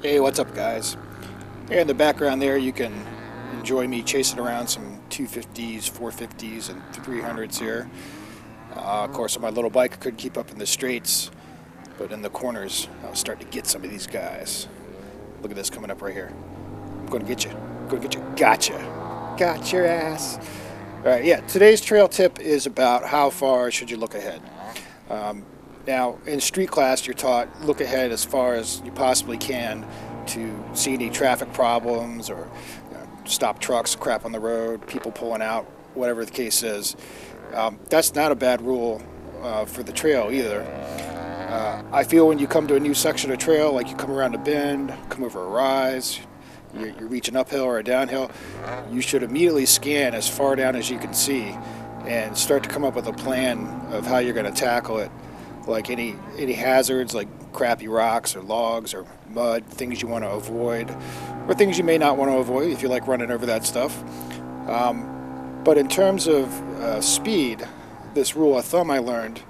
Hey, what's up, guys? Here in the background there, you can enjoy me chasing around some 250s, 450s, and 300s here. Of course, on my little bike, I couldn't keep up in the straights, but in the corners, I was starting to get some of these guys. Look at this coming up right here. I'm going to get you. I'm going to get you. Gotcha. Got your ass. All right, yeah, today's trail tip is about how far should you look ahead. Um, Now, in street class, you're taught look ahead as far as you possibly can to see any traffic problems or stop trucks, crap on the road, people pulling out, whatever the case is. That's not a bad rule for the trail either. I feel when you come to a new section of trail, like you come around a bend, come over a rise, you're reaching uphill or a downhill, you should immediately scan as far down as you can see and start to come up with a plan of how you're going to tackle it, like any hazards like crappy rocks or logs or mud, things you want to avoid, or things you may not want to avoid if you like running over that stuff. But in terms of speed, this rule of thumb I learned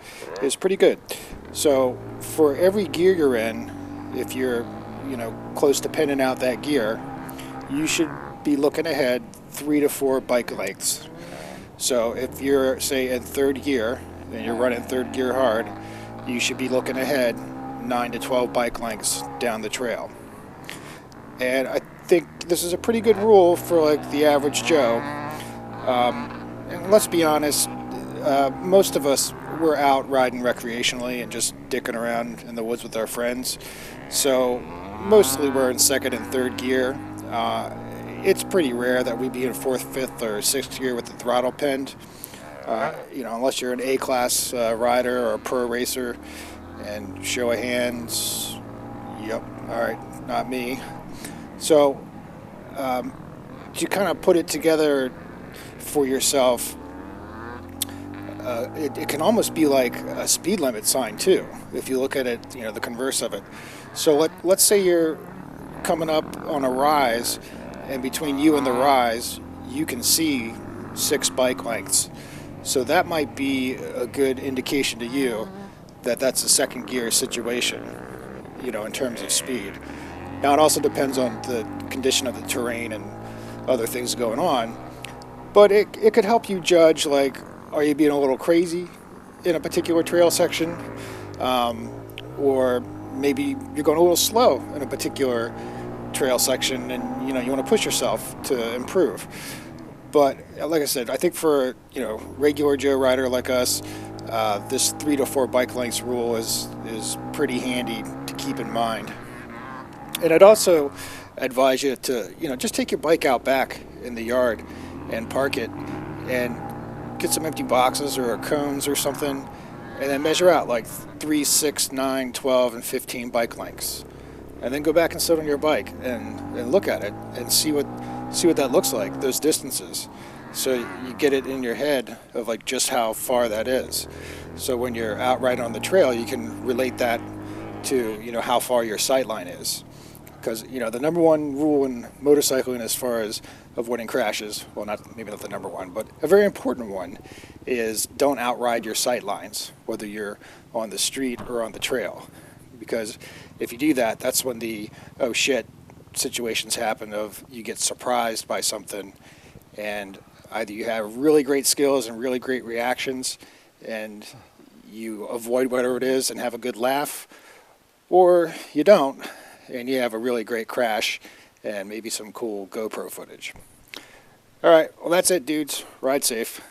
is pretty good. So for every gear you're in, if you're close to pinning out that gear, you should be looking ahead 3 to 4 bike lengths. So if you're, say, in third gear and you're running third gear hard, you should be looking ahead 9 to 12 bike lengths down the trail. And I think this is a pretty good rule for like the average Joe. And let's be honest, most of us were out riding recreationally and just dicking around in the woods with our friends. So mostly we're in second and third gear. It's pretty rare that we be in fourth, fifth, or sixth gear with the throttle pinned. Unless you're an A-class rider or a pro racer, and show of hands, yep, all right, not me. So to kind of put it together for yourself, it can almost be like a speed limit sign too, if you look at it, the converse of it. So let's say you're coming up on a rise, and between you and the rise, you can see 6 bike lengths. So that might be a good indication to you that that's a second gear situation, in terms of speed. Now, it also depends on the condition of the terrain and other things going on, but it could help you judge, like, are you being a little crazy in a particular trail section? Or maybe you're going a little slow in a particular trail section and, you want to push yourself to improve. But like I said, I think for regular Joe rider like us, this 3 to 4 bike lengths rule is pretty handy to keep in mind. And I'd also advise you to just take your bike out back in the yard and park it, and get some empty boxes or cones or something, and then measure out like 3, 6, 9, 12, and 15 bike lengths, and then go back and sit on your bike and look at it and see what that looks like, those distances. So you get it in your head of like just how far that is. So when you're out riding on the trail, you can relate that to, how far your sight line is. Because, the number one rule in motorcycling as far as avoiding crashes, well, maybe not the number one, but a very important one, is don't outride your sight lines, whether you're on the street or on the trail. Because if you do that, that's when the, oh shit, situations happen of you get surprised by something, and either you have really great skills and really great reactions and you avoid whatever it is and have a good laugh, or you don't and you have a really great crash and maybe some cool GoPro footage. All right, well, that's it, dudes. Ride safe.